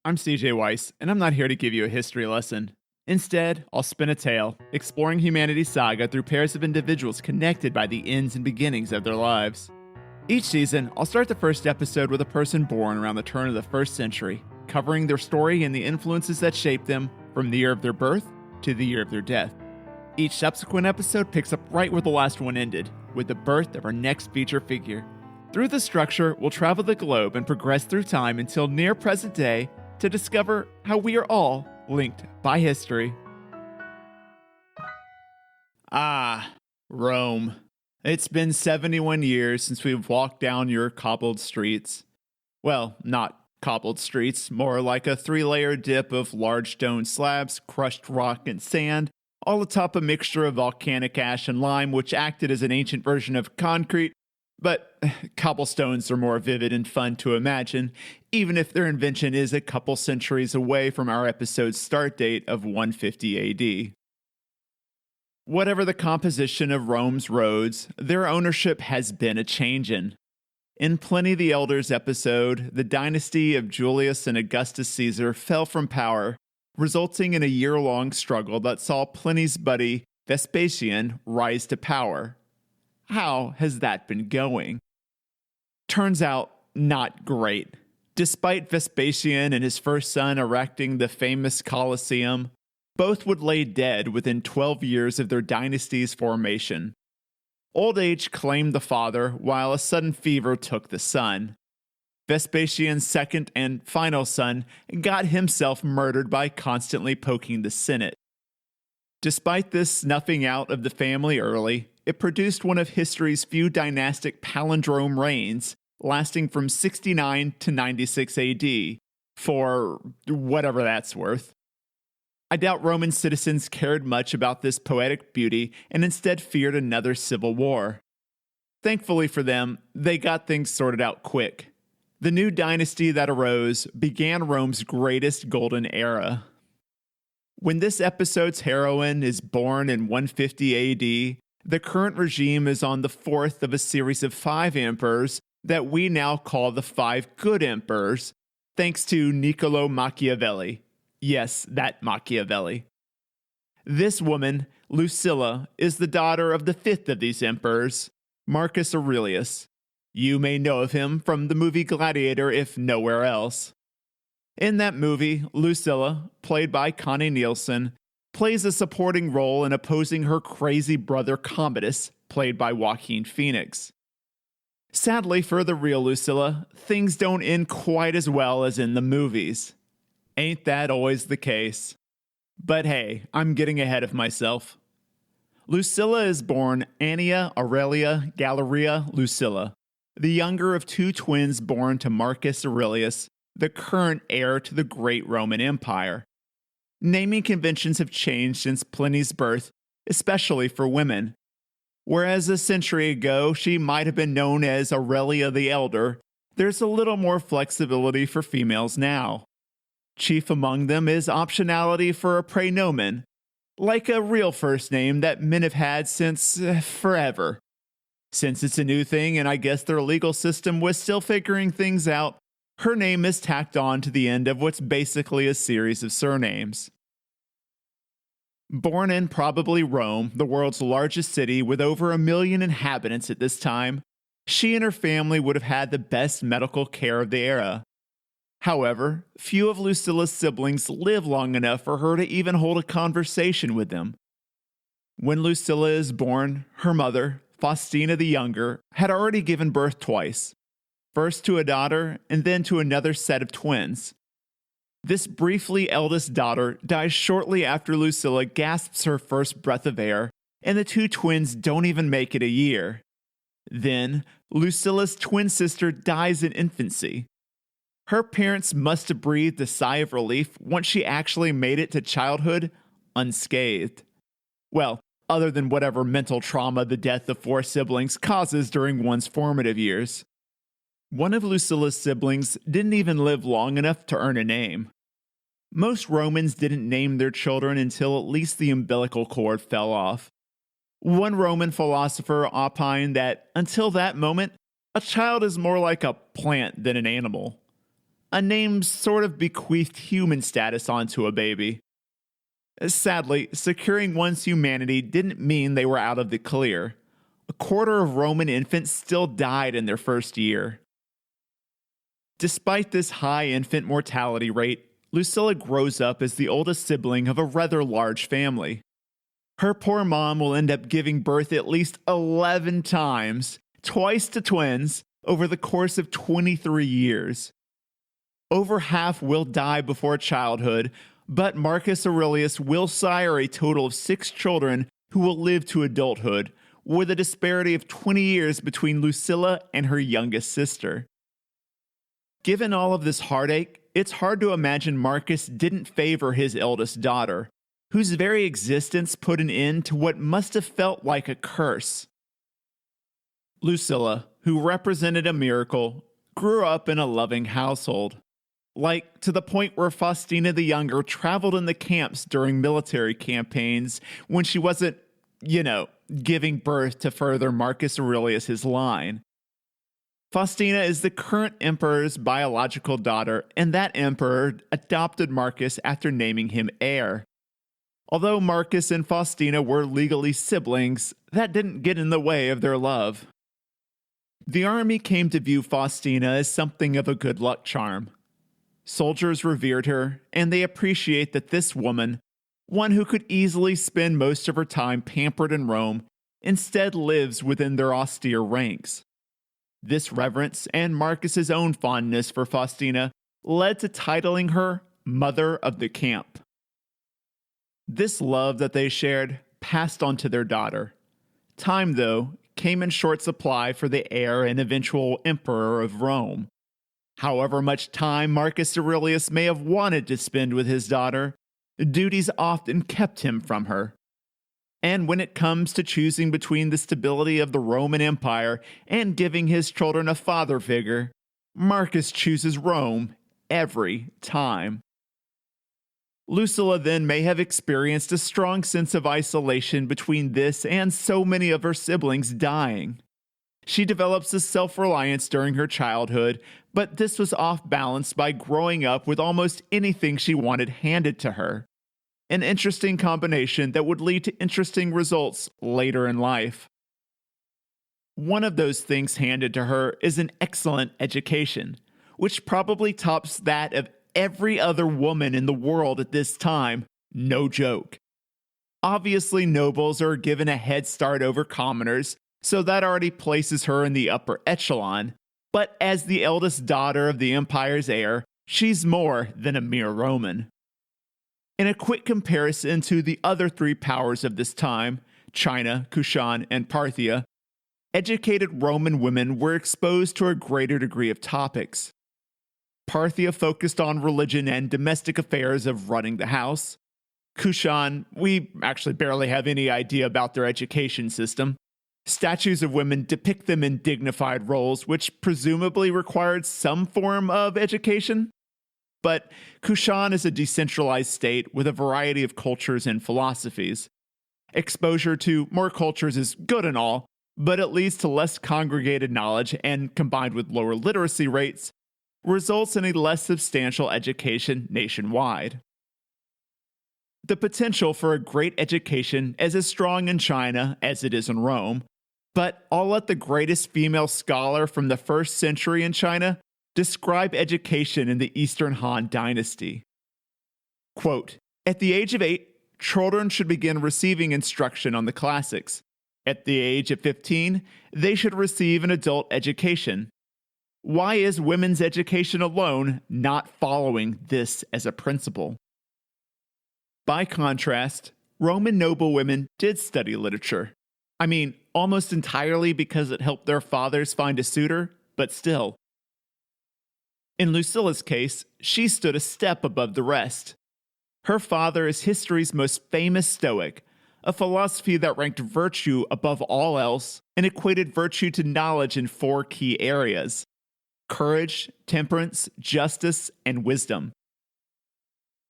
I'm CJ Weiss, and I'm not here to give you a history lesson. Instead, I'll spin a tale, exploring humanity's saga through pairs of individuals connected by the ends and beginnings of their lives. Each season, I'll start the first episode with a person born around the turn of the first century, covering their story and the influences that shaped them from the year of their birth to the year of their death. Each subsequent episode picks up right where the last one ended, with the birth of our next feature figure. Through this structure, we'll travel the globe and progress through time until near present day to discover how we are all linked by history. Rome. It's been 71 years since we've walked down your cobbled streets. Well, not cobbled streets, more like a 3-layer dip of large stone slabs, crushed rock, and sand, all atop a mixture of volcanic ash and lime, which acted as an ancient version of concrete. But cobblestones are more vivid and fun to imagine, even if their invention is a couple centuries away from our episode's start date of 150 AD. Whatever the composition of Rome's roads, their ownership has been a-changin'. In Pliny the Elder's episode, the dynasty of Julius and Augustus Caesar fell from power, resulting in a year-long struggle that saw Pliny's buddy Vespasian rise to power. How has that been going? Turns out, not great. Despite Vespasian and his first son erecting the famous Colosseum, both would lay dead within 12 years of their dynasty's formation. Old age claimed the father, while a sudden fever took the son. Vespasian's second and final son got himself murdered by constantly poking the Senate. Despite this snuffing out of the family early, it produced one of history's few dynastic palindrome reigns, lasting from 69 to 96 AD, for whatever that's worth. I doubt Roman citizens cared much about this poetic beauty and instead feared another civil war. Thankfully for them, they got things sorted out quick. The new dynasty that arose began Rome's greatest golden era. When this episode's heroine is born in 150 AD, the current regime is on the fourth of a series of 5 emperors that we now call the 5 good emperors, thanks to Niccolo Machiavelli. Yes, that Machiavelli. This woman, Lucilla, is the daughter of the 5th of these emperors, Marcus Aurelius. You may know of him from the movie Gladiator, if nowhere else. In that movie, Lucilla, played by Connie Nielsen, plays a supporting role in opposing her crazy brother Commodus, played by Joaquin Phoenix. Sadly for the real Lucilla, things don't end quite as well as in the movies. Ain't that always the case? But hey, I'm getting ahead of myself. Lucilla is born Annia Aurelia Galeria Lucilla, the younger of 2 twins born to Marcus Aurelius, the current heir to the great Roman Empire. Naming conventions have changed since Pliny's birth, especially for women. Whereas a century ago she might have been known as Aurelia the Elder, there's a little more flexibility for females now. Chief among them is optionality for a praenomen, like a real first name that men have had since forever. Since it's a new thing and I guess their legal system was still figuring things out, her name is tacked on to the end of what's basically a series of surnames. Born in probably Rome, the world's largest city with over 1 million inhabitants at this time, she and her family would have had the best medical care of the era. However, few of Lucilla's siblings live long enough for her to even hold a conversation with them. When Lucilla is born, her mother, Faustina the Younger, had already given birth twice, first to a daughter and then to another set of twins. This briefly eldest daughter dies shortly after Lucilla gasps her first breath of air, and the 2 twins don't even make it a year. Then, Lucilla's twin sister dies in infancy. Her parents must have breathed a sigh of relief once she actually made it to childhood unscathed. Well, other than whatever mental trauma the death of 4 siblings causes during one's formative years. One of Lucilla's siblings didn't even live long enough to earn a name. Most Romans didn't name their children until at least the umbilical cord fell off. One Roman philosopher opined that until that moment, a child is more like a plant than an animal. a name sort of bequeathed human status onto a baby. Sadly, securing one's humanity didn't mean they were out of the clear. A quarter of Roman infants still died in their first year. Despite this high infant mortality rate, Lucilla grows up as the oldest sibling of a rather large family. Her poor mom will end up giving birth at least 11 times, twice to twins, over the course of 23 years. Over half will die before childhood, but Marcus Aurelius will sire a total of 6 children who will live to adulthood, with a disparity of 20 years between Lucilla and her youngest sister. Given all of this heartache, it's hard to imagine Marcus didn't favor his eldest daughter, whose very existence put an end to what must have felt like a curse. Lucilla, who represented a miracle, grew up in a loving household. Like, to the point where Faustina the Younger traveled in the camps during military campaigns when she wasn't, giving birth to further Marcus Aurelius' line. Faustina is the current emperor's biological daughter, and that emperor adopted Marcus after naming him heir. Although Marcus and Faustina were legally siblings, that didn't get in the way of their love. The army came to view Faustina as something of a good luck charm. Soldiers revered her, and they appreciate that this woman, one who could easily spend most of her time pampered in Rome, instead lives within their austere ranks. This reverence and Marcus's own fondness for Faustina led to titling her Mother of the Camp. This love that they shared passed on to their daughter. Time, though, came in short supply for the heir and eventual emperor of Rome. However much time Marcus Aurelius may have wanted to spend with his daughter, duties often kept him from her. And when it comes to choosing between the stability of the Roman Empire and giving his children a father figure, Marcus chooses Rome every time. Lucilla then may have experienced a strong sense of isolation between this and so many of her siblings dying. She develops a self-reliance during her childhood, but this was off-balanced by growing up with almost anything she wanted handed to her. An interesting combination that would lead to interesting results later in life. One of those things handed to her is an excellent education, which probably tops that of every other woman in the world at this time, no joke. Obviously, nobles are given a head start over commoners, so that already places her in the upper echelon, but as the eldest daughter of the empire's heir, she's more than a mere Roman. In a quick comparison to the other 3 powers of this time, China, Kushan, and Parthia, educated Roman women were exposed to a greater degree of topics. Parthia focused on religion and domestic affairs of running the house. Kushan, we actually barely have any idea about their education system. Statues of women depict them in dignified roles, which presumably required some form of education. But Kushan is a decentralized state with a variety of cultures and philosophies. Exposure to more cultures is good and all, but it leads to less congregated knowledge and, combined with lower literacy rates, results in a less substantial education nationwide. The potential for a great education is as strong in China as it is in Rome, but I'll let the greatest female scholar from the 1st century in China describe education in the Eastern Han Dynasty. Quote, "At the age of 8, children should begin receiving instruction on the classics. At the age of 15, they should receive an adult education. Why is women's education alone not following this as a principle?" By contrast, Roman noble women did study literature. I mean, almost entirely because it helped their fathers find a suitor, but still. In Lucilla's case, she stood a step above the rest. Her father is history's most famous Stoic, a philosophy that ranked virtue above all else and equated virtue to knowledge in 4 key areas: courage, temperance, justice, and wisdom.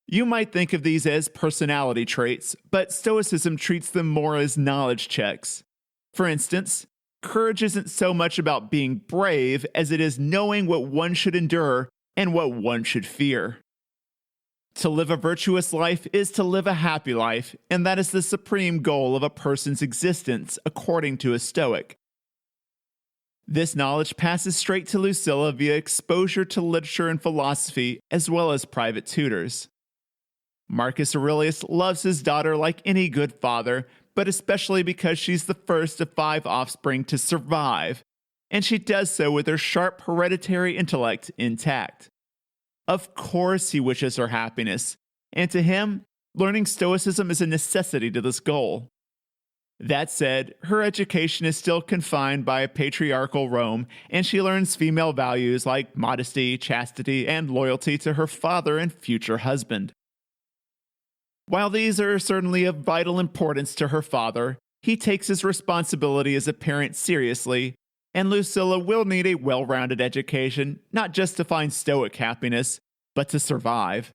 You might think of these as personality traits, but Stoicism treats them more as knowledge checks. For instance, courage isn't so much about being brave as it is knowing what one should endure and what one should fear. To live a virtuous life is to live a happy life, and that is the supreme goal of a person's existence, according to a Stoic. This knowledge passes straight to Lucilla via exposure to literature and philosophy, as well as private tutors. Marcus Aurelius loves his daughter like any good father, but especially because she's the first of 5 offspring to survive, and she does so with her sharp hereditary intellect intact. Of course he wishes her happiness, and to him, learning Stoicism is a necessity to this goal. That said, her education is still confined by patriarchal Rome, and she learns female values like modesty, chastity, and loyalty to her father and future husband. While these are certainly of vital importance to her father, he takes his responsibility as a parent seriously, and Lucilla will need a well-rounded education, not just to find Stoic happiness, but to survive.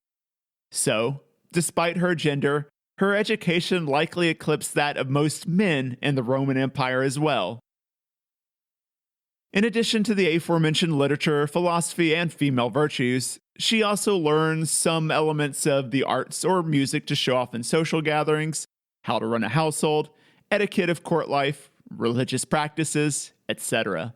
So, despite her gender, her education likely eclipsed that of most men in the Roman Empire as well. In addition to the aforementioned literature, philosophy, and female virtues, she also learns some elements of the arts or music to show off in social gatherings, how to run a household, etiquette of court life, religious practices, etc.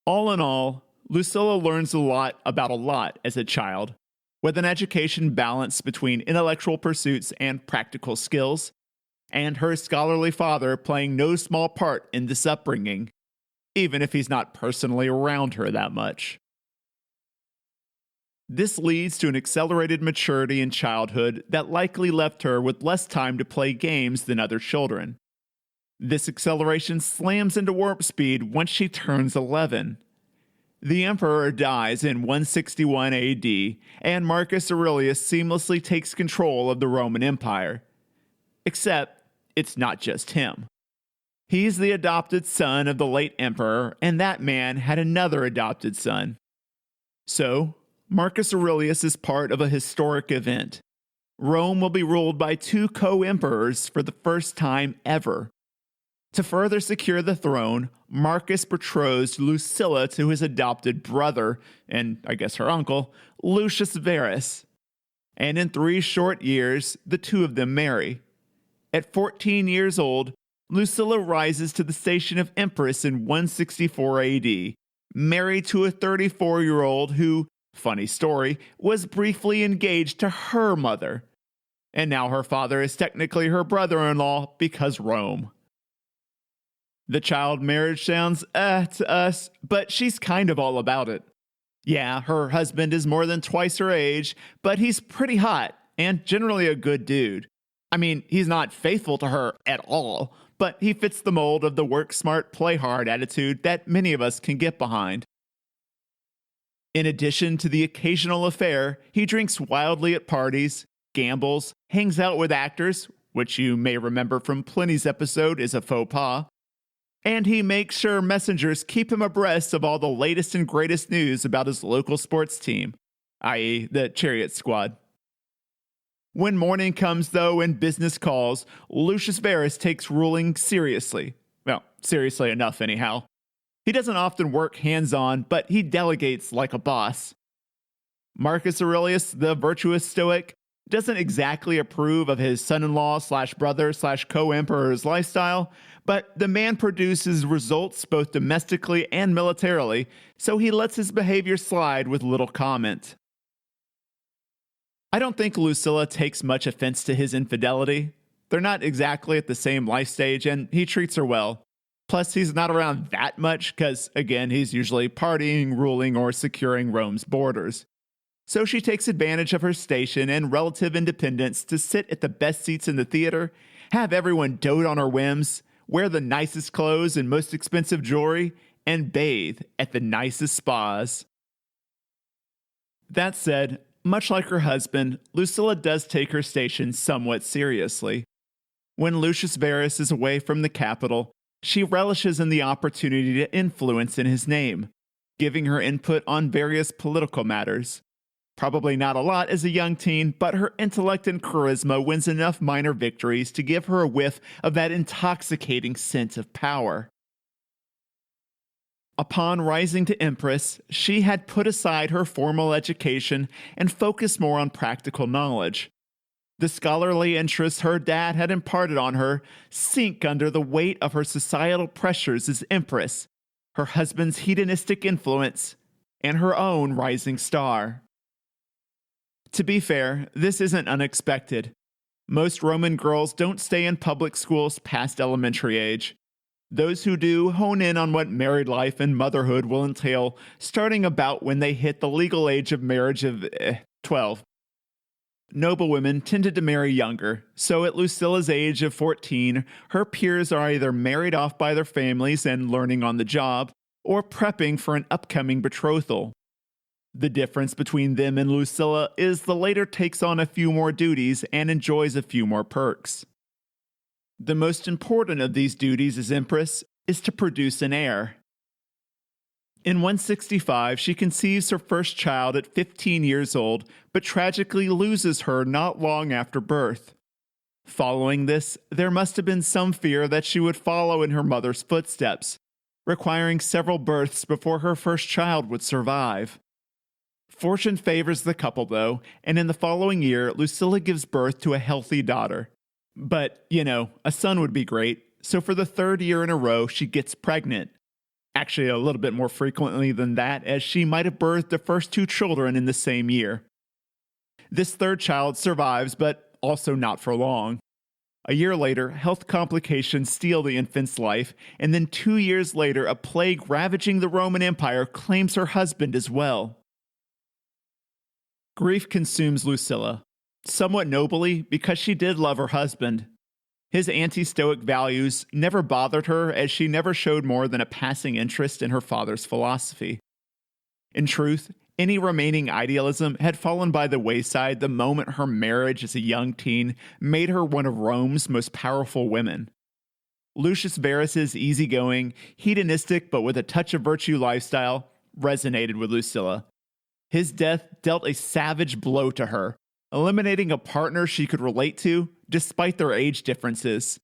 All in all, Lucilla learns a lot about a lot as a child, with an education balanced between intellectual pursuits and practical skills, and her scholarly father playing no small part in this upbringing, even if he's not personally around her that much. This leads to an accelerated maturity in childhood that likely left her with less time to play games than other children. This acceleration slams into warp speed once she turns 11. The emperor dies in 161 AD, and Marcus Aurelius seamlessly takes control of the Roman Empire. Except, it's not just him. He's the adopted son of the late emperor, and that man had another adopted son. So, Marcus Aurelius is part of a historic event. Rome will be ruled by 2 co-emperors for the first time ever. To further secure the throne, Marcus betroths Lucilla to his adopted brother, and I guess her uncle, Lucius Verus. And in 3 short years, the 2 of them marry. At 14 years old, Lucilla rises to the station of empress in 164 AD, married to a 34-year-old who, funny story, was briefly engaged to her mother. And now her father is technically her brother-in-law because Rome. The child marriage sounds to us, but she's kind of all about it. Yeah, her husband is more than twice her age, but he's pretty hot and generally a good dude. I mean, he's not faithful to her at all, but he fits the mold of the work smart, play hard attitude that many of us can get behind. In addition to the occasional affair, he drinks wildly at parties, gambles, hangs out with actors, which you may remember from Pliny's episode is a faux pas, and he makes sure messengers keep him abreast of all the latest and greatest news about his local sports team, i.e. the Chariot Squad. When morning comes, though, and business calls, Lucius Verus takes ruling seriously. Well, seriously enough, anyhow. He doesn't often work hands-on, but he delegates like a boss. Marcus Aurelius, the virtuous Stoic, doesn't exactly approve of his son-in-law/brother/co-emperor's lifestyle, but the man produces results both domestically and militarily, so he lets his behavior slide with little comment. I don't think Lucilla takes much offense to his infidelity. They're not exactly at the same life stage, and he treats her well. Plus, he's not around that much because, again, he's usually partying, ruling, or securing Rome's borders. So she takes advantage of her station and relative independence to sit at the best seats in the theater, have everyone dote on her whims, wear the nicest clothes and most expensive jewelry, and bathe at the nicest spas. That said, much like her husband, Lucilla does take her station somewhat seriously. When Lucius Verus is away from the capital, she relishes in the opportunity to influence in his name, giving her input on various political matters. Probably not a lot as a young teen, but her intellect and charisma wins enough minor victories to give her a whiff of that intoxicating scent of power. Upon rising to empress, she had put aside her formal education and focused more on practical knowledge. The scholarly interests her dad had imparted on her sink under the weight of her societal pressures as empress, her husband's hedonistic influence, and her own rising star. To be fair, this isn't unexpected. Most Roman girls don't stay in public schools past elementary age. Those who do hone in on what married life and motherhood will entail starting about when they hit the legal age of marriage of 12. Noble women tended to marry younger, so at Lucilla's age of 14, her peers are either married off by their families and learning on the job, or prepping for an upcoming betrothal. The difference between them and Lucilla is the later takes on a few more duties and enjoys a few more perks. The most important of these duties as empress is to produce an heir. In 165, she conceives her first child at 15 years old, but tragically loses her not long after birth. Following this, there must have been some fear that she would follow in her mother's footsteps, requiring several births before her first child would survive. Fortune favors the couple, though, and in the following year, Lucilla gives birth to a healthy daughter. But, a son would be great, so for the third year in a row, she gets pregnant. Actually, a little bit more frequently than that, as she might have birthed the first 2 children in the same year. This third child survives, but also not for long. A year later, health complications steal the infant's life, and then 2 years later, a plague ravaging the Roman Empire claims her husband as well. Grief consumes Lucilla, somewhat nobly because she did love her husband. His anti-Stoic values never bothered her, as she never showed more than a passing interest in her father's philosophy. In truth, any remaining idealism had fallen by the wayside the moment her marriage as a young teen made her one of Rome's most powerful women. Lucius Verus's easygoing, hedonistic but with a touch of virtue lifestyle resonated with Lucilla. His death dealt a savage blow to her, eliminating a partner she could relate to despite their age differences.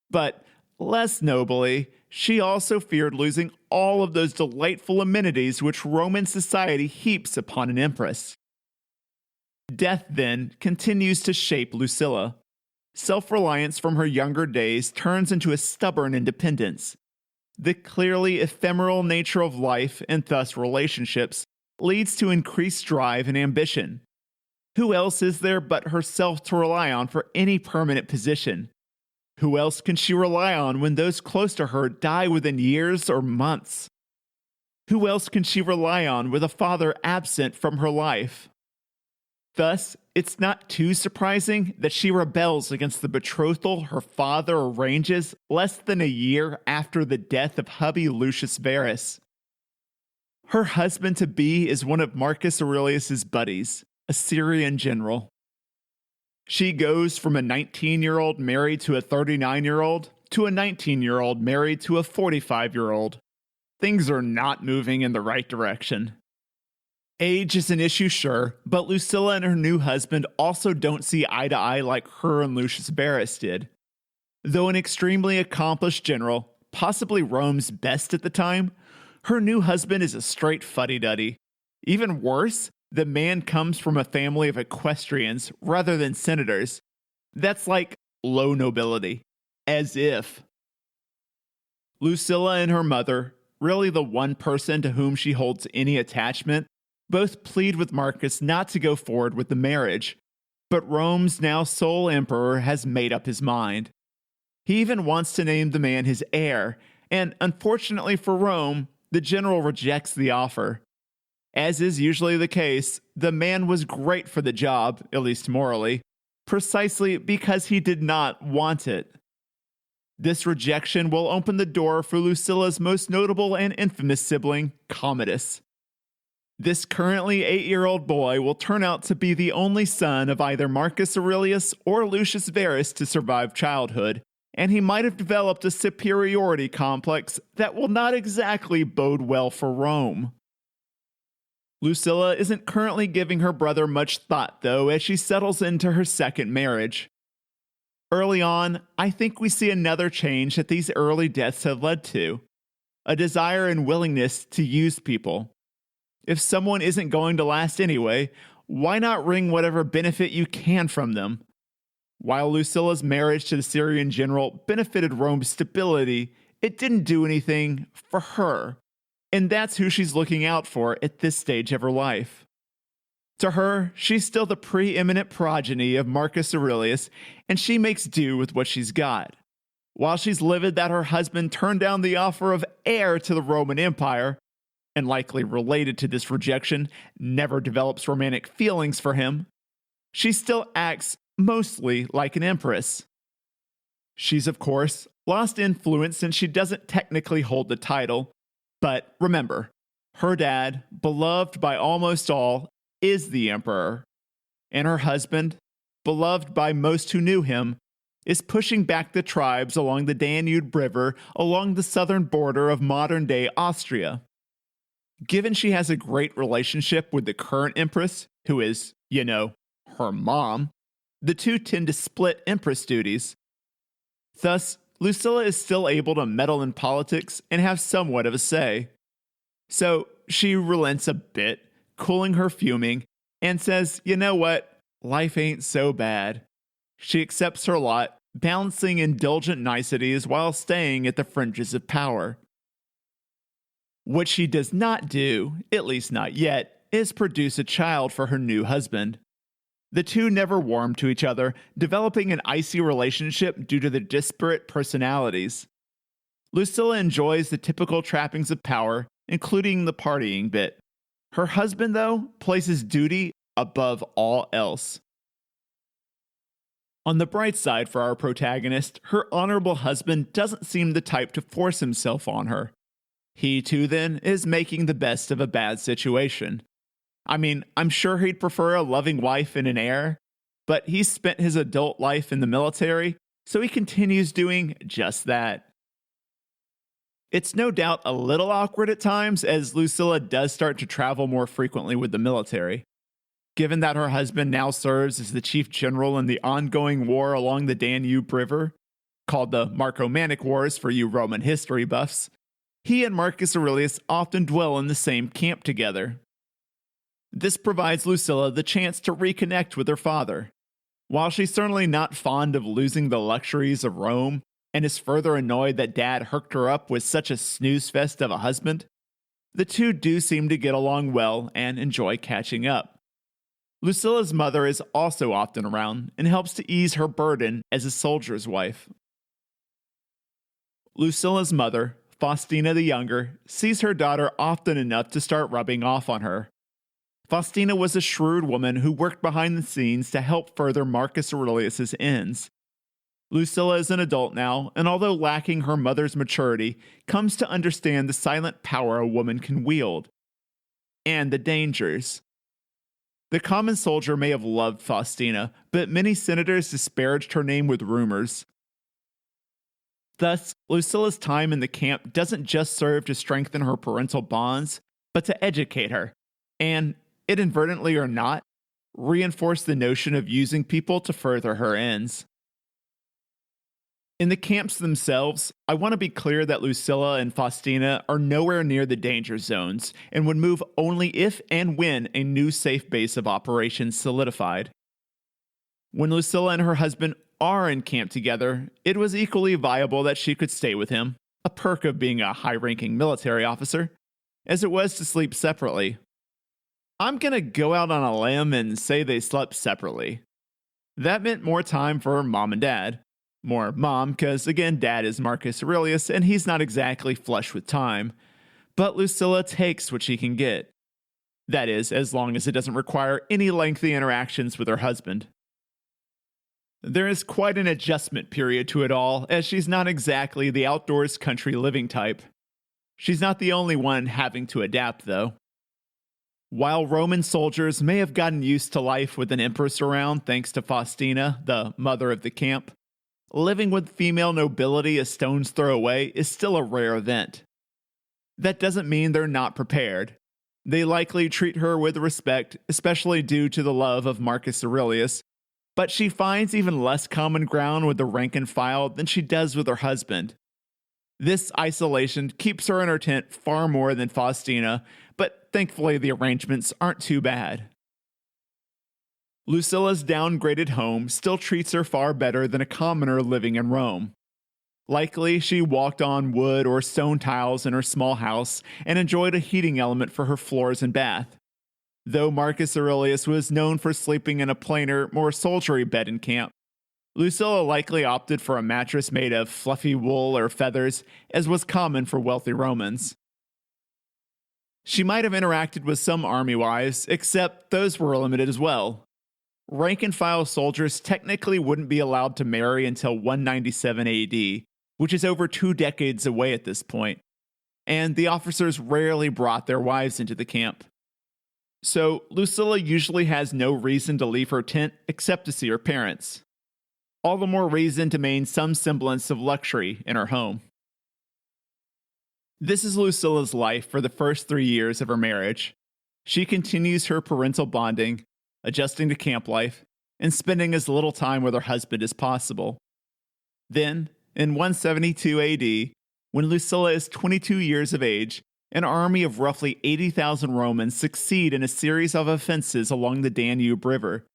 But less nobly, she also feared losing all of those delightful amenities which Roman society heaps upon an empress. Death, then, continues to shape Lucilla. Self-reliance from her younger days turns into a stubborn independence. The clearly ephemeral nature of life, and thus relationships, leads to increased drive and ambition. Who else is there but herself to rely on for any permanent position? Who else can she rely on when those close to her die within years or months? Who else can she rely on with a father absent from her life? Thus, it's not too surprising that she rebels against the betrothal her father arranges less than a year after the death of hubby Lucius Verus. Her husband-to-be is one of Marcus Aurelius' buddies, a Syrian general. She goes from a 19-year-old married to a 39-year-old to a 19-year-old married to a 45-year-old. Things are not moving in the right direction. Age is an issue, sure, but Lucilla and her new husband also don't see eye to eye like her and Lucius Verus did. Though an extremely accomplished general, possibly Rome's best at the time, her new husband is a straight fuddy-duddy. Even worse, the man comes from a family of equestrians rather than senators. That's like low nobility. As if. Lucilla and her mother, really the one person to whom she holds any attachment, both plead with Marcus not to go forward with the marriage. But Rome's now sole emperor has made up his mind. He even wants to name the man his heir, and unfortunately for Rome, the general rejects the offer. As is usually the case, the man was great for the job, at least morally, precisely because he did not want it. This rejection will open the door for Lucilla's most notable and infamous sibling, Commodus. This currently 8-year-old boy will turn out to be the only son of either Marcus Aurelius or Lucius Verus to survive childhood, and he might have developed a superiority complex that will not exactly bode well for Rome. Lucilla isn't currently giving her brother much thought, though, as she settles into her second marriage. Early on, I think we see another change that these early deaths have led to. a desire and willingness to use people. If someone isn't going to last anyway, why not wring whatever benefit you can from them? While Lucilla's marriage to the Syrian general benefited Rome's stability, it didn't do anything for her. And that's who she's looking out for at this stage of her life. To her, she's still the preeminent progeny of Marcus Aurelius, and she makes do with what she's got. While she's livid that her husband turned down the offer of heir to the Roman Empire, and likely related to this rejection, never develops romantic feelings for him, she still acts mostly like an empress. She's, of course, lost influence since she doesn't technically hold the title, but remember, her dad, beloved by almost all, is the emperor, and her husband, beloved by most who knew him, is pushing back the tribes along the Danube River along the southern border of modern-day Austria. Given she has a great relationship with the current empress, who is, her mom, the two tend to split empress duties. Thus, Lucilla is still able to meddle in politics and have somewhat of a say. So she relents a bit, cooling her fuming, and says, you know what, life ain't so bad. She accepts her lot, balancing indulgent niceties while staying at the fringes of power. What she does not do, at least not yet, is produce a child for her new husband. The two never warm to each other, developing an icy relationship due to their disparate personalities. Lucilla enjoys the typical trappings of power, including the partying bit. Her husband, though, places duty above all else. On the bright side for our protagonist, her honorable husband doesn't seem the type to force himself on her. He, too, then, is making the best of a bad situation. I mean, I'm sure he'd prefer a loving wife and an heir, but he's spent his adult life in the military, so he continues doing just that. It's no doubt a little awkward at times as Lucilla does start to travel more frequently with the military. Given that her husband now serves as the chief general in the ongoing war along the Danube River, called the Marcomannic Wars for you Roman history buffs, he and Marcus Aurelius often dwell in the same camp together. This provides Lucilla the chance to reconnect with her father. While she's certainly not fond of losing the luxuries of Rome, and is further annoyed that Dad hooked her up with such a snooze fest of a husband, the two do seem to get along well and enjoy catching up. Lucilla's mother is also often around and helps to ease her burden as a soldier's wife. Lucilla's mother, Faustina the Younger, sees her daughter often enough to start rubbing off on her. Faustina was a shrewd woman who worked behind the scenes to help further Marcus Aurelius's ends. Lucilla is an adult now, and although lacking her mother's maturity, comes to understand the silent power a woman can wield. And the dangers. The common soldier may have loved Faustina, but many senators disparaged her name with rumors. Thus, Lucilla's time in the camp doesn't just serve to strengthen her parental bonds, but to educate her, and, inadvertently or not, reinforce the notion of using people to further her ends. In the camps themselves, I want to be clear that Lucilla and Faustina are nowhere near the danger zones and would move only if and when a new safe base of operations solidified. When Lucilla and her husband are in camp together, it was equally viable that she could stay with him, a perk of being a high-ranking military officer, as it was to sleep separately. I'm gonna go out on a limb and say they slept separately. That meant more time for mom and dad. More mom, because again, dad is Marcus Aurelius and he's not exactly flush with time. But Lucilla takes what she can get. That is, as long as it doesn't require any lengthy interactions with her husband. There is quite an adjustment period to it all, as she's not exactly the outdoors country living type. She's not the only one having to adapt, though. While Roman soldiers may have gotten used to life with an empress around thanks to Faustina, the mother of the camp, living with female nobility a stone's throw away is still a rare event. That doesn't mean they're not prepared. They likely treat her with respect, especially due to the love of Marcus Aurelius, but she finds even less common ground with the rank and file than she does with her husband. This isolation keeps her in her tent far more than Faustina, but thankfully the arrangements aren't too bad. Lucilla's downgraded home still treats her far better than a commoner living in Rome. Likely, she walked on wood or stone tiles in her small house and enjoyed a heating element for her floors and bath. Though Marcus Aurelius was known for sleeping in a plainer, more soldiery bed in camp, Lucilla likely opted for a mattress made of fluffy wool or feathers, as was common for wealthy Romans. She might have interacted with some army wives, except those were limited as well. Rank-and-file soldiers technically wouldn't be allowed to marry until 197 AD, which is over 2 decades away at this point, and the officers rarely brought their wives into the camp. So Lucilla usually has no reason to leave her tent except to see her parents. All the more reason to maintain some semblance of luxury in her home. This is Lucilla's life for the first 3 years of her marriage. She continues her parental bonding, adjusting to camp life, and spending as little time with her husband as possible. Then, in 172 AD, when Lucilla is 22 years of age, an army of roughly 80,000 Romans succeed in a series of offenses along the Danube River.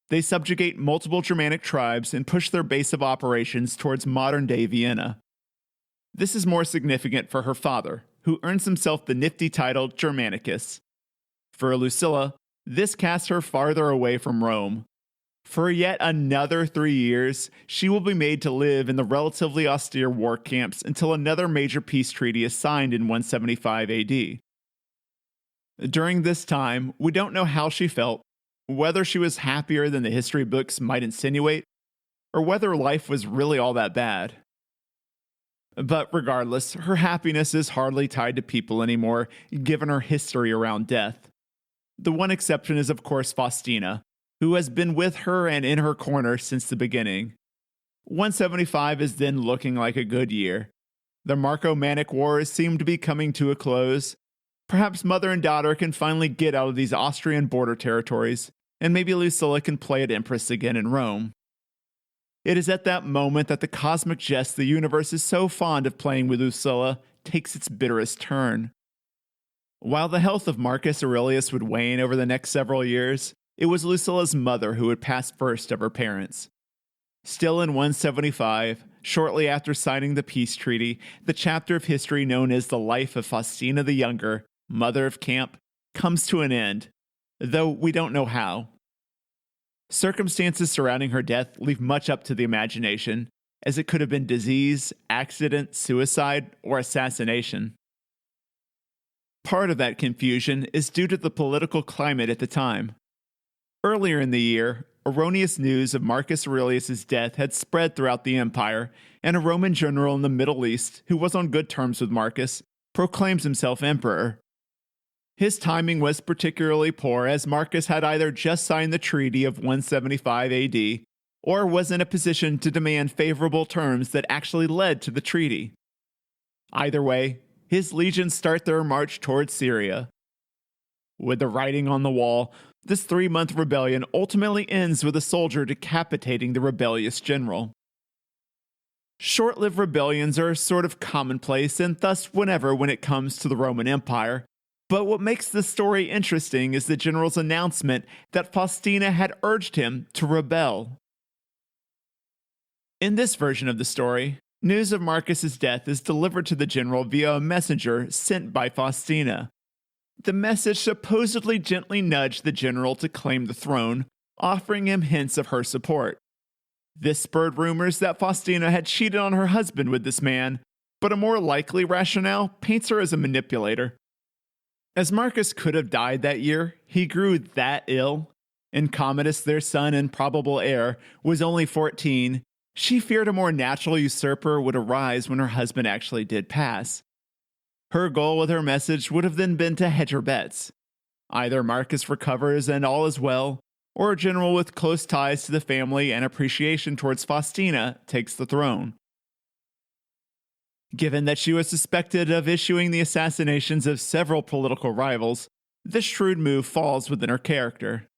They subjugate multiple Germanic tribes and push their base of operations towards modern-day Vienna. This is more significant for her father, who earns himself the nifty title Germanicus. For Lucilla, this casts her farther away from Rome. For yet another 3 years, she will be made to live in the relatively austere war camps until another major peace treaty is signed in 175 AD. During this time, we don't know how she felt, whether she was happier than the history books might insinuate, or whether life was really all that bad. But regardless, her happiness is hardly tied to people anymore, given her history around death. The one exception is, of course, Faustina, who has been with her and in her corner since the beginning. 175 is then looking like a good year. The Marco-Manic Wars seem to be coming to a close. Perhaps mother and daughter can finally get out of these Austrian border territories, and maybe Lucilla can play at empress again in Rome. It is at that moment that the cosmic jest the universe is so fond of playing with Lucilla takes its bitterest turn. While the health of Marcus Aurelius would wane over the next several years, it was Lucilla's mother who would pass first of her parents. Still in 175, shortly after signing the peace treaty, the chapter of history known as the life of Faustina the Younger, mother of camp, comes to an end, though we don't know how. Circumstances surrounding her death leave much up to the imagination, as it could have been disease, accident, suicide, or assassination. Part of that confusion is due to the political climate at the time. Earlier in the year, erroneous news of Marcus Aurelius' death had spread throughout the empire, and a Roman general in the Middle East, who was on good terms with Marcus, proclaims himself emperor. His timing was particularly poor, as Marcus had either just signed the treaty of 175 AD, or was in a position to demand favorable terms that actually led to the treaty. Either way, his legions start their march towards Syria. With the writing on the wall, this 3-month rebellion ultimately ends with a soldier decapitating the rebellious general. Short-lived rebellions are sort of commonplace and thus whenever when it comes to the Roman Empire, but what makes this story interesting is the general's announcement that Faustina had urged him to rebel. In this version of the story, news of Marcus's death is delivered to the general via a messenger sent by Faustina. The message supposedly gently nudged the general to claim the throne, offering him hints of her support. This spurred rumors that Faustina had cheated on her husband with this man, but a more likely rationale paints her as a manipulator. As Marcus could have died that year, he grew that ill, and Commodus, their son and probable heir, was only 14. She feared a more natural usurper would arise when her husband actually did pass. Her goal with her message would have then been to hedge her bets. Either Marcus recovers and all is well, or a general with close ties to the family and appreciation towards Faustina takes the throne. Given that she was suspected of issuing the assassinations of several political rivals, this shrewd move falls within her character.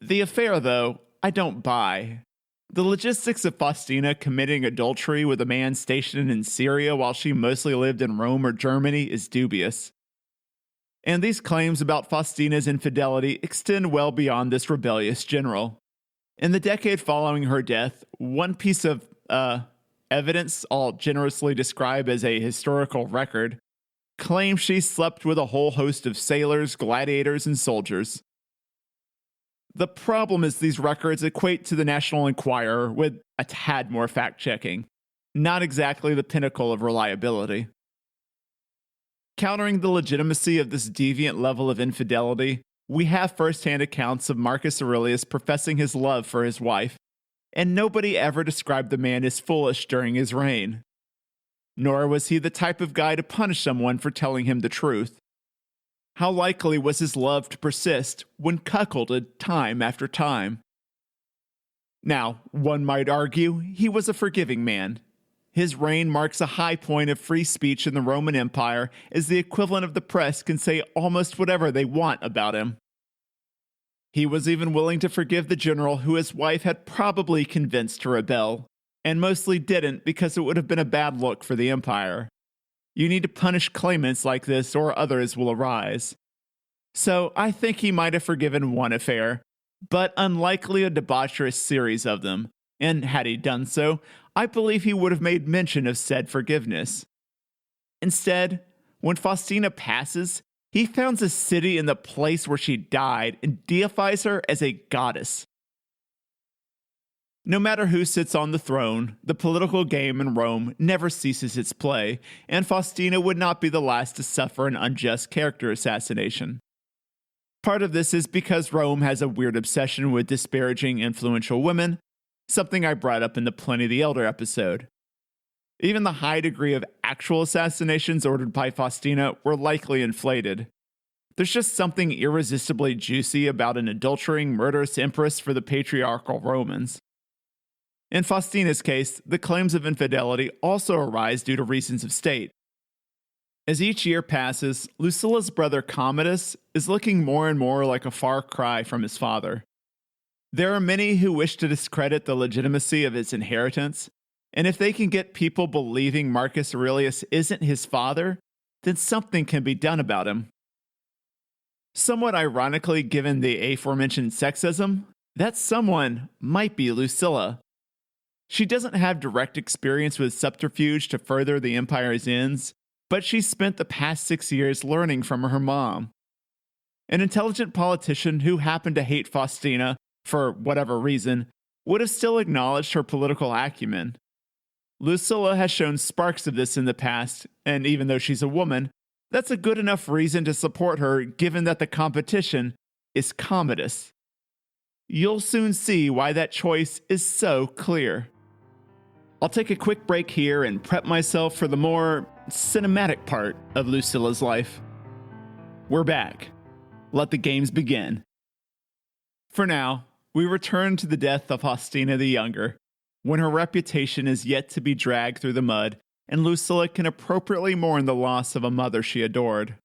The affair, though, I don't buy. The logistics of Faustina committing adultery with a man stationed in Syria while she mostly lived in Rome or Germany is dubious. And these claims about Faustina's infidelity extend well beyond this rebellious general. In the decade following her death, one piece of evidence I'll generously describe as a historical record claims she slept with a whole host of sailors, gladiators, and soldiers. The problem is these records equate to the National Enquirer with a tad more fact-checking, not exactly the pinnacle of reliability. Countering the legitimacy of this deviant level of infidelity, we have first-hand accounts of Marcus Aurelius professing his love for his wife, and nobody ever described the man as foolish during his reign. Nor was he the type of guy to punish someone for telling him the truth. How likely was his love to persist when cuckolded time after time? Now, one might argue he was a forgiving man. His reign marks a high point of free speech in the Roman Empire, as the equivalent of the press can say almost whatever they want about him. He was even willing to forgive the general who his wife had probably convinced to rebel, and mostly didn't because it would have been a bad look for the empire. You need to punish claimants like this or others will arise. So I think he might have forgiven one affair, but unlikely a debaucherous series of them, and had he done so, I believe he would have made mention of said forgiveness. Instead, when Faustina passes, he founds a city in the place where she died and deifies her as a goddess. No matter who sits on the throne, the political game in Rome never ceases its play, and Faustina would not be the last to suffer an unjust character assassination. Part of this is because Rome has a weird obsession with disparaging influential women, something I brought up in the Pliny the Elder episode. Even the high degree of actual assassinations ordered by Faustina were likely inflated. There's just something irresistibly juicy about an adulterating, murderous empress for the patriarchal Romans. In Faustina's case, the claims of infidelity also arise due to reasons of state. As each year passes, Lucilla's brother Commodus is looking more and more like a far cry from his father. There are many who wish to discredit the legitimacy of his inheritance, and if they can get people believing Marcus Aurelius isn't his father, then something can be done about him. Somewhat ironically, given the aforementioned sexism, that someone might be Lucilla. She doesn't have direct experience with subterfuge to further the empire's ends, but she spent the past 6 years learning from her mom. An intelligent politician who happened to hate Faustina, for whatever reason, would have still acknowledged her political acumen. Lucilla has shown sparks of this in the past, and even though she's a woman, that's a good enough reason to support her given that the competition is Commodus. You'll soon see why that choice is so clear. I'll take a quick break here and prep myself for the more cinematic part of Lucilla's life. We're back. Let the games begin. For now, we return to the death of Faustina the Younger, when her reputation is yet to be dragged through the mud, and Lucilla can appropriately mourn the loss of a mother she adored.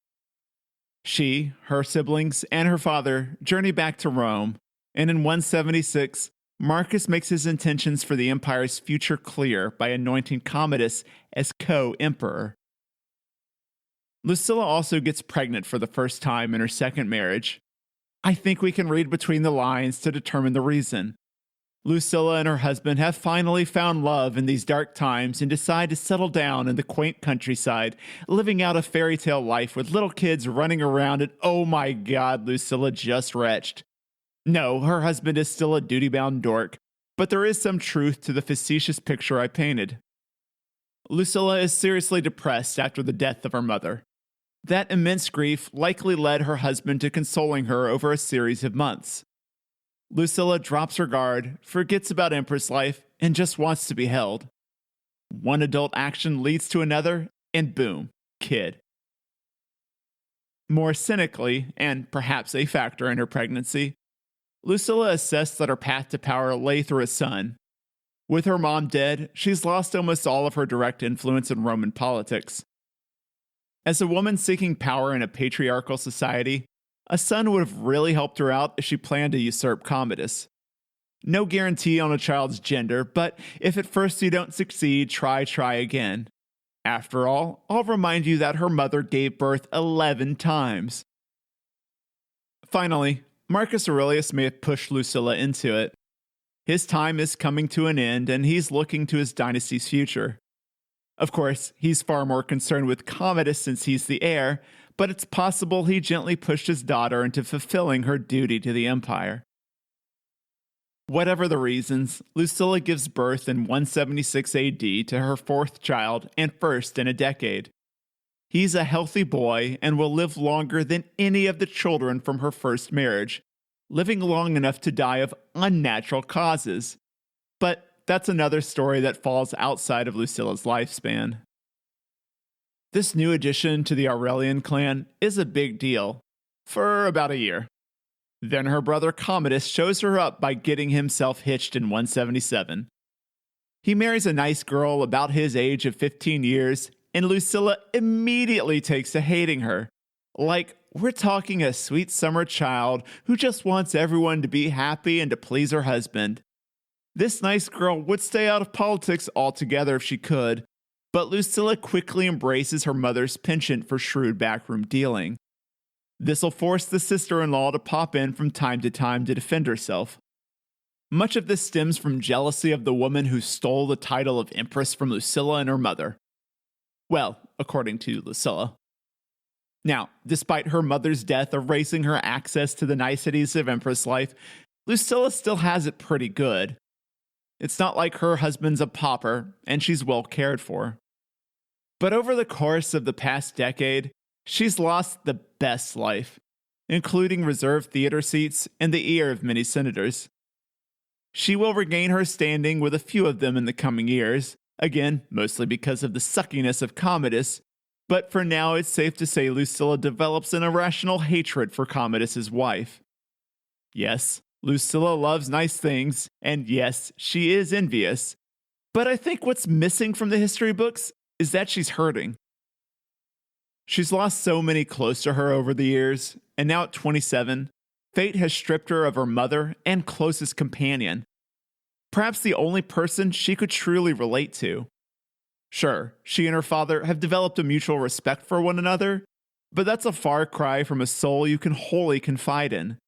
She, her siblings, and her father journey back to Rome, and in 176, Marcus makes his intentions for the empire's future clear by anointing Commodus as co-emperor. Lucilla also gets pregnant for the first time in her second marriage. I think we can read between the lines to determine the reason. Lucilla and her husband have finally found love in these dark times and decide to settle down in the quaint countryside, living out a fairy tale life with little kids running around, and oh my god, Lucilla just retched. No, her husband is still a duty-bound dork, but there is some truth to the facetious picture I painted. Lucilla is seriously depressed after the death of her mother. That immense grief likely led her husband to consoling her over a series of months. Lucilla drops her guard, forgets about empress life, and just wants to be held. One adult action leads to another, and boom, kid. More cynically, and perhaps a factor in her pregnancy, Lucilla assessed that her path to power lay through a son. With her mom dead, she's lost almost all of her direct influence in Roman politics. As a woman seeking power in a patriarchal society, a son would have really helped her out if she planned to usurp Commodus. No guarantee on a child's gender, but if at first you don't succeed, try again. After all, I'll remind you that her mother gave birth 11 times. Finally, Marcus Aurelius may have pushed Lucilla into it. His time is coming to an end, and he's looking to his dynasty's future. Of course, he's far more concerned with Commodus since he's the heir, but it's possible he gently pushed his daughter into fulfilling her duty to the empire. Whatever the reasons, Lucilla gives birth in 176 AD to her fourth child and first in a decade. He's a healthy boy and will live longer than any of the children from her first marriage, living long enough to die of unnatural causes. But that's another story that falls outside of Lucilla's lifespan. This new addition to the Aurelian clan is a big deal, for about a year. Then her brother Commodus shows her up by getting himself hitched in 177. He marries a nice girl about his age of 15 years, and Lucilla immediately takes to hating her. Like, we're talking a sweet summer child who just wants everyone to be happy and to please her husband. This nice girl would stay out of politics altogether if she could, but Lucilla quickly embraces her mother's penchant for shrewd backroom dealing. This'll force the sister-in-law to pop in from time to time to defend herself. Much of this stems from jealousy of the woman who stole the title of empress from Lucilla and her mother. Well, according to Lucilla. Now, despite her mother's death erasing her access to the niceties of empress life, Lucilla still has it pretty good. It's not like her husband's a pauper, and she's well cared for. But over the course of the past decade, she's lost the best life, including reserved theater seats and the ear of many senators. She will regain her standing with a few of them in the coming years, again, mostly because of the suckiness of Commodus, but for now it's safe to say Lucilla develops an irrational hatred for Commodus's wife. Yes, Lucilla loves nice things, and yes, she is envious, but I think what's missing from the history books is that she's hurting. She's lost so many close to her over the years, and now at 27, fate has stripped her of her mother and closest companion. Perhaps the only person she could truly relate to. Sure, she and her father have developed a mutual respect for one another, but that's a far cry from a soul you can wholly confide in.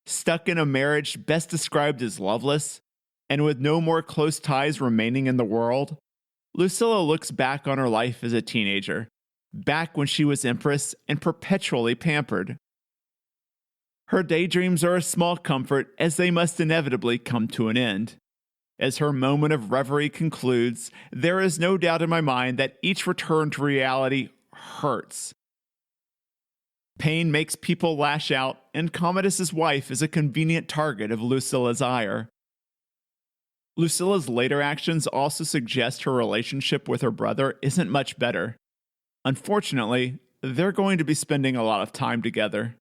Stuck in a marriage best described as loveless, and with no more close ties remaining in the world, Lucilla looks back on her life as a teenager, back when she was empress and perpetually pampered. Her daydreams are a small comfort as they must inevitably come to an end. As her moment of reverie concludes, there is no doubt in my mind that each return to reality hurts. Pain makes people lash out, and Commodus's wife is a convenient target of Lucilla's ire. Lucilla's later actions also suggest her relationship with her brother isn't much better. Unfortunately, they're going to be spending a lot of time together.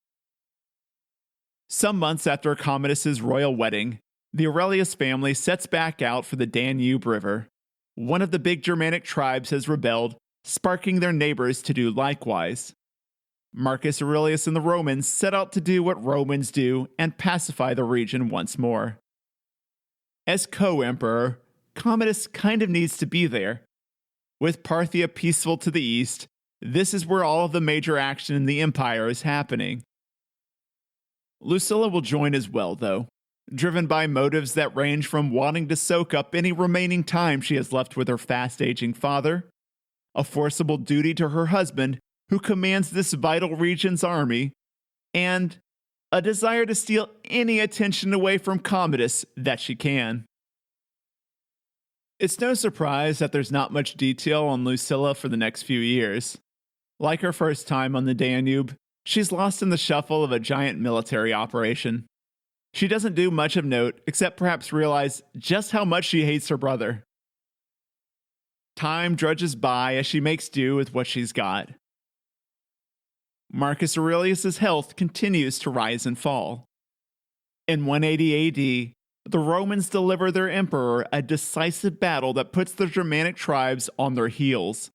Some months after Commodus's royal wedding, the Aurelius family sets back out for the Danube River. One of the big Germanic tribes has rebelled, sparking their neighbors to do likewise. Marcus Aurelius and the Romans set out to do what Romans do and pacify the region once more. As co-emperor, Commodus kind of needs to be there. With Parthia peaceful to the east, this is where all of the major action in the empire is happening. Lucilla will join as well, though, driven by motives that range from wanting to soak up any remaining time she has left with her fast-aging father, a forcible duty to her husband, who commands this vital region's army, and a desire to steal any attention away from Commodus that she can. It's no surprise that there's not much detail on Lucilla for the next few years. Like her first time on the Danube, she's lost in the shuffle of a giant military operation. She doesn't do much of note, except perhaps realize just how much she hates her brother. Time drudges by as she makes do with what she's got. Marcus Aurelius' health continues to rise and fall. In 180 AD, the Romans deliver their emperor a decisive battle that puts the Germanic tribes on their heels.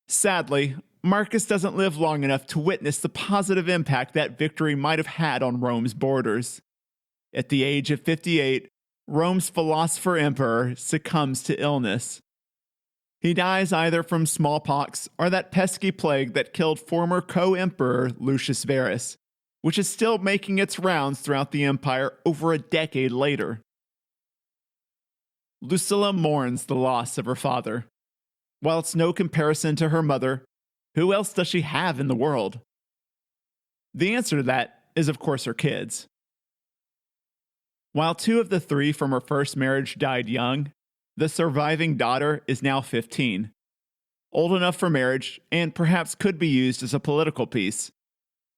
Sadly, Marcus doesn't live long enough to witness the positive impact that victory might have had on Rome's borders. At the age of 58, Rome's philosopher emperor succumbs to illness. He dies either from smallpox or that pesky plague that killed former co-emperor Lucius Verus, which is still making its rounds throughout the empire over a decade later. Lucilla mourns the loss of her father. While it's no comparison to her mother, who else does she have in the world? The answer to that is, of course, her kids. While 2 of the 3 from her first marriage died young, the surviving daughter is now 15, old enough for marriage and perhaps could be used as a political piece.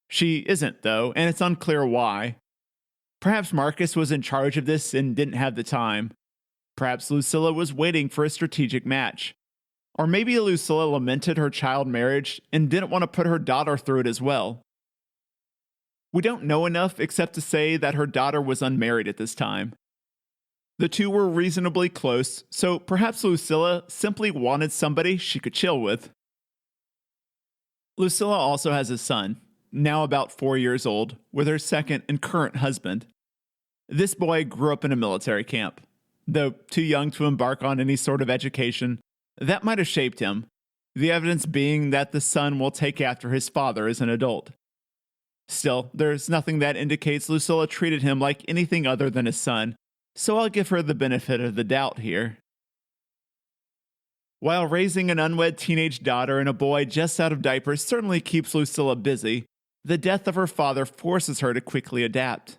She isn't, though, and it's unclear why. Perhaps Marcus was in charge of this and didn't have the time. Perhaps Lucilla was waiting for a strategic match. Or maybe Lucilla lamented her child marriage and didn't want to put her daughter through it as well. We don't know enough except to say that her daughter was unmarried at this time. The 2 were reasonably close, so perhaps Lucilla simply wanted somebody she could chill with. Lucilla also has a son, now about 4 years old, with her second and current husband. This boy grew up in a military camp. Though too young to embark on any sort of education, that might have shaped him, the evidence being that the son will take after his father as an adult. Still, there's nothing that indicates Lucilla treated him like anything other than a son, so I'll give her the benefit of the doubt here. While raising an unwed teenage daughter and a boy just out of diapers certainly keeps Lucilla busy, the death of her father forces her to quickly adapt.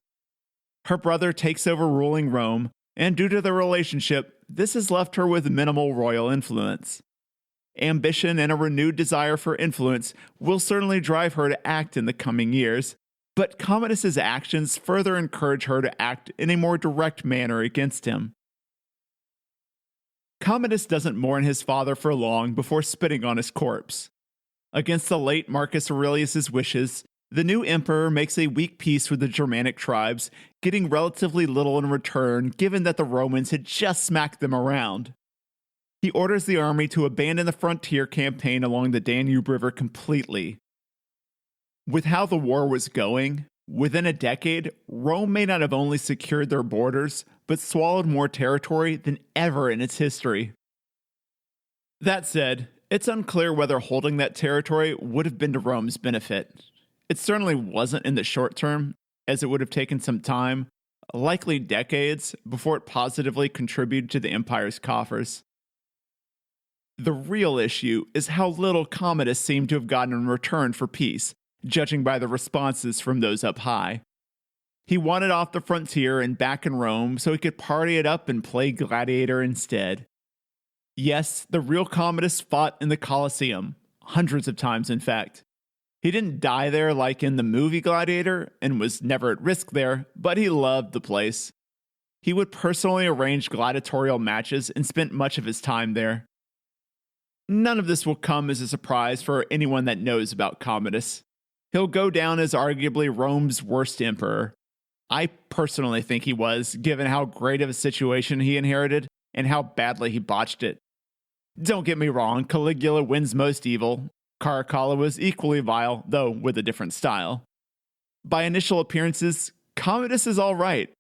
Her brother takes over ruling Rome, and due to their relationship, this has left her with minimal royal influence. Ambition and a renewed desire for influence will certainly drive her to act in the coming years, but Commodus's actions further encourage her to act in a more direct manner against him. Commodus doesn't mourn his father for long before spitting on his corpse. Against the late Marcus Aurelius's wishes, the new emperor makes a weak peace with the Germanic tribes, getting relatively little in return given that the Romans had just smacked them around. He orders the army to abandon the frontier campaign along the Danube River completely. With how the war was going, within a decade, Rome may not have only secured their borders, but swallowed more territory than ever in its history. That said, it's unclear whether holding that territory would have been to Rome's benefit. It certainly wasn't in the short term, as it would have taken some time, likely decades, before it positively contributed to the empire's coffers. The real issue is how little Commodus seemed to have gotten in return for peace, judging by the responses from those up high. He wanted off the frontier and back in Rome so he could party it up and play Gladiator instead. Yes, the real Commodus fought in the Colosseum, hundreds of times in fact. He didn't die there like in the movie Gladiator and was never at risk there, but he loved the place. He would personally arrange gladiatorial matches and spent much of his time there. None of this will come as a surprise for anyone that knows about Commodus. He'll go down as arguably Rome's worst emperor. I personally think he was, given how great of a situation he inherited and how badly he botched it. Don't get me wrong, Caligula wins most evil. Caracalla was equally vile, though with a different style. By initial appearances, Commodus is alright.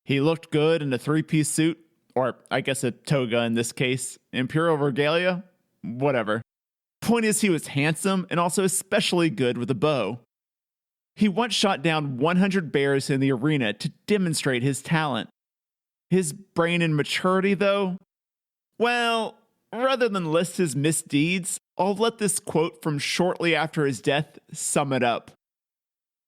He looked good in a 3-piece suit, or I guess a toga in this case. Imperial regalia? Whatever. Point is, he was handsome and also especially good with a bow. He once shot down 100 bears in the arena to demonstrate his talent. His brain and maturity, though? Well, rather than list his misdeeds, I'll let this quote from shortly after his death sum it up.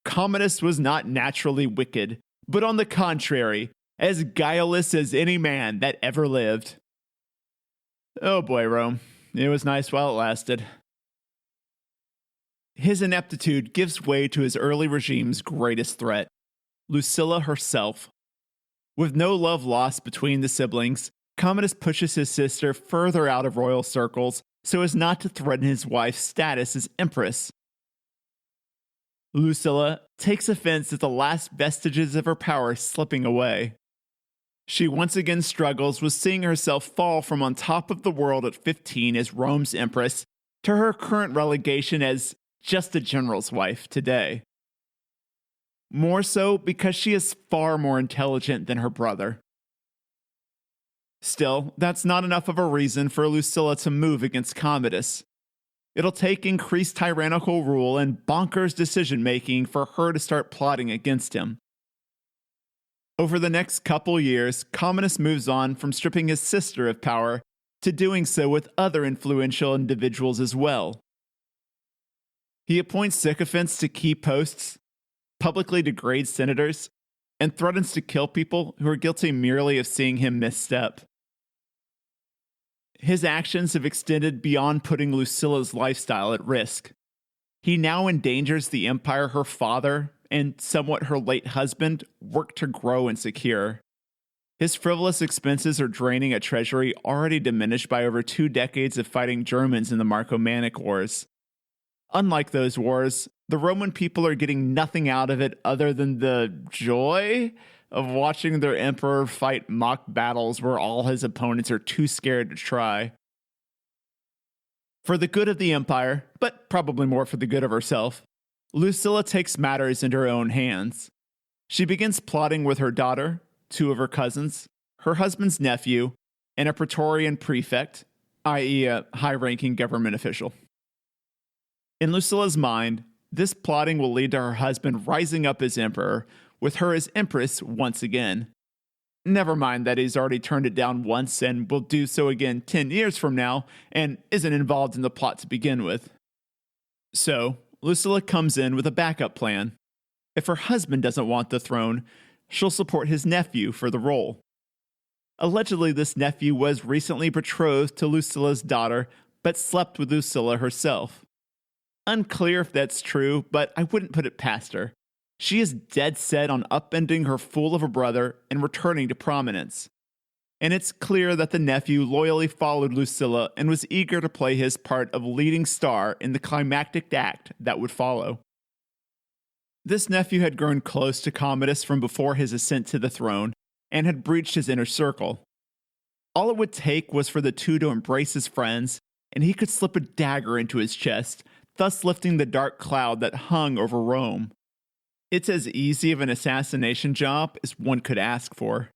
Commodus was not naturally wicked, but on the contrary, as guileless as any man that ever lived. Oh boy, Rome. It was nice while it lasted. His ineptitude gives way to his early regime's greatest threat, Lucilla herself. With no love lost between the siblings, Commodus pushes his sister further out of royal circles so as not to threaten his wife's status as empress. Lucilla takes offense at the last vestiges of her power slipping away. She once again struggles with seeing herself fall from on top of the world at 15 as Rome's empress to her current relegation as just a general's wife today. more so because she is far more intelligent than her brother. Still, that's not enough of a reason for Lucilla to move against Commodus. It'll take increased tyrannical rule and bonkers decision-making for her to start plotting against him. Over the next couple years, Commodus moves on from stripping his sister of power to doing so with other influential individuals as well. He appoints sycophants to key posts, publicly degrades senators, and threatens to kill people who are guilty merely of seeing him misstep. His actions have extended beyond putting Lucilla's lifestyle at risk. He now endangers the empire her father, and somewhat her late husband, worked to grow and secure. His frivolous expenses are draining a treasury already diminished by over 2 decades of fighting Germans in the Marcomannic Wars. Unlike those wars, the Roman people are getting nothing out of it other than the joy of watching their emperor fight mock battles where all his opponents are too scared to try. For the good of the empire, but probably more for the good of herself, Lucilla takes matters into her own hands. She begins plotting with her daughter, 2 of her cousins, her husband's nephew, and a Praetorian prefect, i.e. a high-ranking government official. In Lucilla's mind, this plotting will lead to her husband rising up as emperor, with her as empress once again. Never mind that he's already turned it down once and will do so again 10 years from now, and isn't involved in the plot to begin with. So, Lucilla comes in with a backup plan. If her husband doesn't want the throne, she'll support his nephew for the role. Allegedly, this nephew was recently betrothed to Lucilla's daughter, but slept with Lucilla herself. Unclear if that's true, but I wouldn't put it past her. She is dead set on upending her fool of a brother and returning to prominence. And it's clear that the nephew loyally followed Lucilla and was eager to play his part of leading star in the climactic act that would follow. This nephew had grown close to Commodus from before his ascent to the throne and had breached his inner circle. All it would take was for the two to embrace his friends, and he could slip a dagger into his chest, thus lifting the dark cloud that hung over Rome. It's as easy of an assassination job as one could ask for.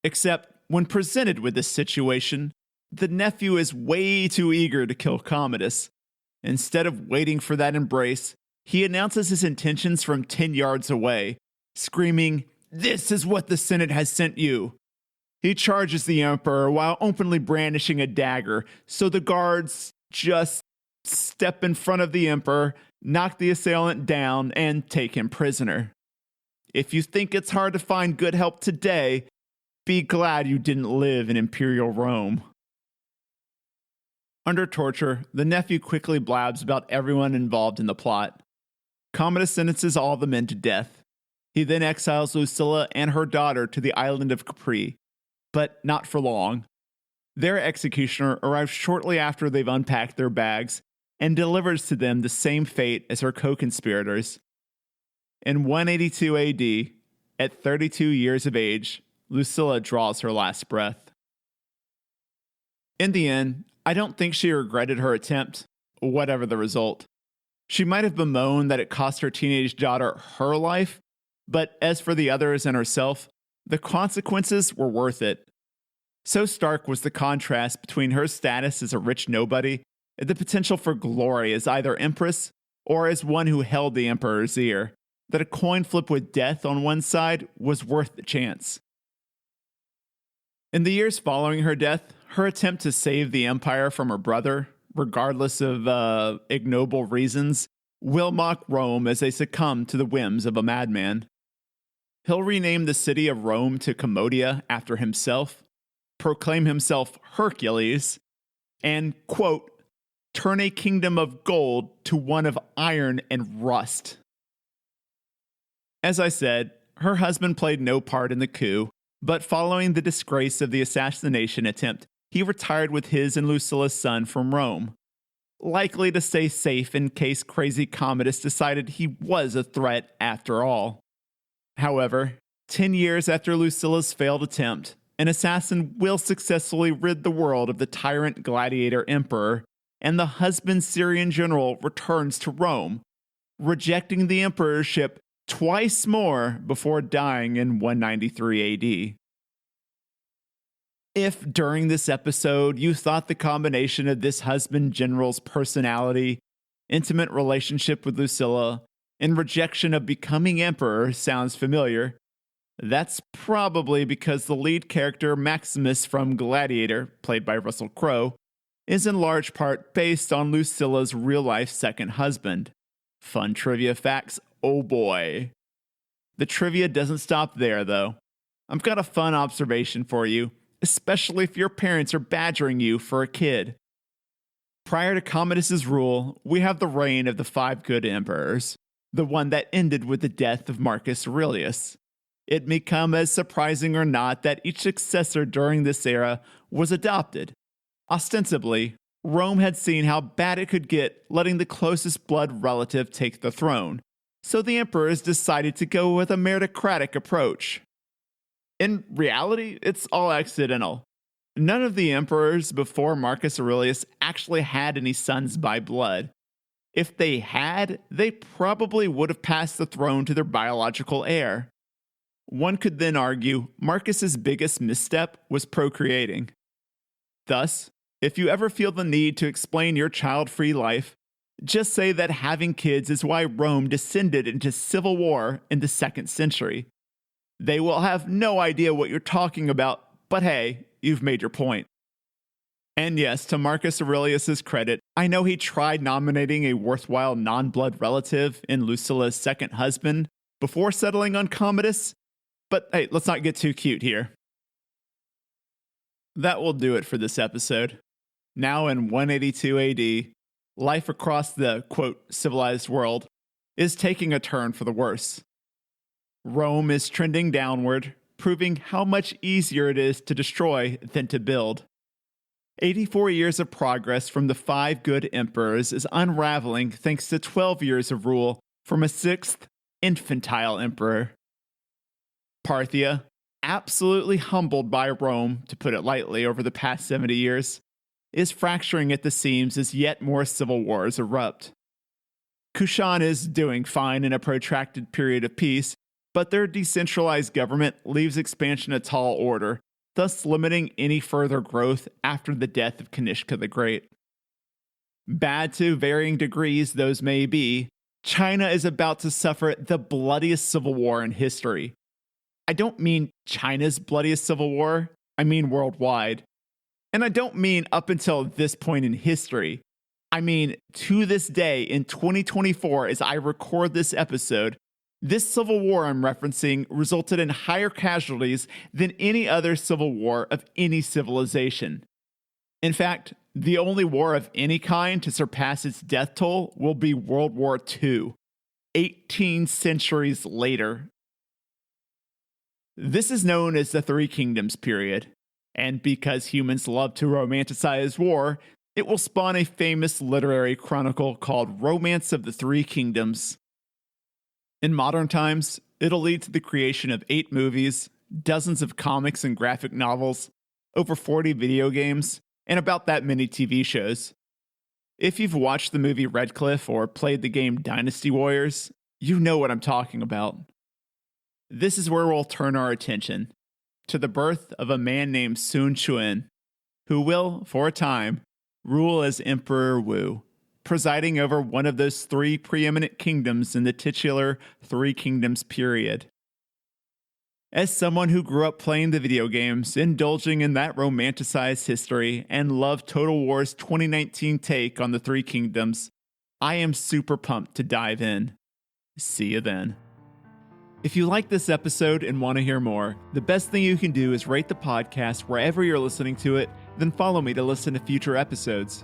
Except, when presented with this situation, the nephew is way too eager to kill Commodus. Instead of waiting for that embrace, he announces his intentions from 10 yards away, screaming, "This is what the Senate has sent you!" He charges the emperor while openly brandishing a dagger, so the guards just step in front of the emperor, knock the assailant down, and take him prisoner. If you think it's hard to find good help today, be glad you didn't live in Imperial Rome. Under torture, the nephew quickly blabs about everyone involved in the plot. Commodus sentences all the men to death. He then exiles Lucilla and her daughter to the island of Capri, but not for long. Their executioner arrives shortly after they've unpacked their bags and delivers to them the same fate as her co-conspirators. In 182 AD, at 32 years of age, Lucilla draws her last breath. In the end, I don't think she regretted her attempt, whatever the result. She might have bemoaned that it cost her teenage daughter her life, but as for the others and herself, the consequences were worth it. So stark was the contrast between her status as a rich nobody and the potential for glory as either empress or as one who held the emperor's ear, that a coin flip with death on one side was worth the chance. In the years following her death, her attempt to save the empire from her brother, regardless of ignoble reasons, will mock Rome as they succumb to the whims of a madman. He'll rename the city of Rome to Commodia after himself, proclaim himself Hercules, and, quote, turn a kingdom of gold to one of iron and rust. As I said, her husband played no part in the coup, but following the disgrace of the assassination attempt, he retired with his and Lucilla's son from Rome, likely to stay safe in case crazy Commodus decided he was a threat after all. However, 10 years after Lucilla's failed attempt, an assassin will successfully rid the world of the tyrant gladiator emperor, and the husband Syrian general returns to Rome, rejecting the emperorship twice more before dying in 193 AD. If during this episode you thought the combination of this husband general's personality, intimate relationship with Lucilla, and rejection of becoming emperor sounds familiar, that's probably because the lead character Maximus from Gladiator, played by Russell Crowe, is in large part based on Lucilla's real-life second husband. Fun trivia facts, oh boy. The trivia doesn't stop there, though. I've got a fun observation for you, especially if your parents are badgering you for a kid. Prior to Commodus' rule, we have the reign of the 5 good emperors, the one that ended with the death of Marcus Aurelius. It may come as surprising or not that each successor during this era was adopted. Ostensibly, Rome had seen how bad it could get letting the closest blood relative take the throne, so the emperors decided to go with a meritocratic approach. In reality, it's all accidental. None of the emperors before Marcus Aurelius actually had any sons by blood. If they had, they probably would have passed the throne to their biological heir. One could then argue Marcus's biggest misstep was procreating. Thus, if you ever feel the need to explain your child-free life, just say that having kids is why Rome descended into civil war in the 2nd century. They will have no idea what you're talking about, but hey, you've made your point. And yes, to Marcus Aurelius' credit, I know he tried nominating a worthwhile non-blood relative in Lucilla's second husband before settling on Commodus, but hey, let's not get too cute here. That will do it for this episode. Now in 182 AD, life across the, quote, civilized world is taking a turn for the worse. Rome is trending downward, proving how much easier it is to destroy than to build. 84 years of progress from the 5 good emperors is unraveling thanks to 12 years of rule from a 6th, infantile emperor. Parthia, absolutely humbled by Rome, to put it lightly, over the past 70 years, is fracturing at the seams as yet more civil wars erupt. Kushan is doing fine in a protracted period of peace, but their decentralized government leaves expansion a tall order, thus limiting any further growth after the death of Kanishka the Great. Bad to varying degrees those may be, China is about to suffer the bloodiest civil war in history. I don't mean China's bloodiest civil war, I mean worldwide. And I don't mean up until this point in history. I mean, to this day, in 2024, as I record this episode, this civil war I'm referencing resulted in higher casualties than any other civil war of any civilization. In fact, the only war of any kind to surpass its death toll will be World War II, 18 centuries later. This is known as the Three Kingdoms period. And because humans love to romanticize war, it will spawn a famous literary chronicle called Romance of the Three Kingdoms. In modern times, it'll lead to the creation of 8 movies, dozens of comics and graphic novels, over 40 video games, and about that many TV shows. If you've watched the movie Red Cliff or played the game Dynasty Warriors, you know what I'm talking about. This is where we'll turn our attention, to the birth of a man named Sun Quan, who will, for a time, rule as Emperor Wu, presiding over one of those 3 preeminent kingdoms in the titular Three Kingdoms period. As someone who grew up playing the video games, indulging in that romanticized history, and loved Total War's 2019 take on the Three Kingdoms, I am super pumped to dive in. See you then. If you like this episode and want to hear more, the best thing you can do is rate the podcast wherever you're listening to it, then follow me to listen to future episodes.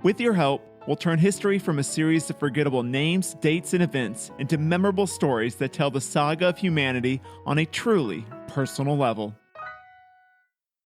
With your help, we'll turn history from a series of forgettable names, dates, and events into memorable stories that tell the saga of humanity on a truly personal level.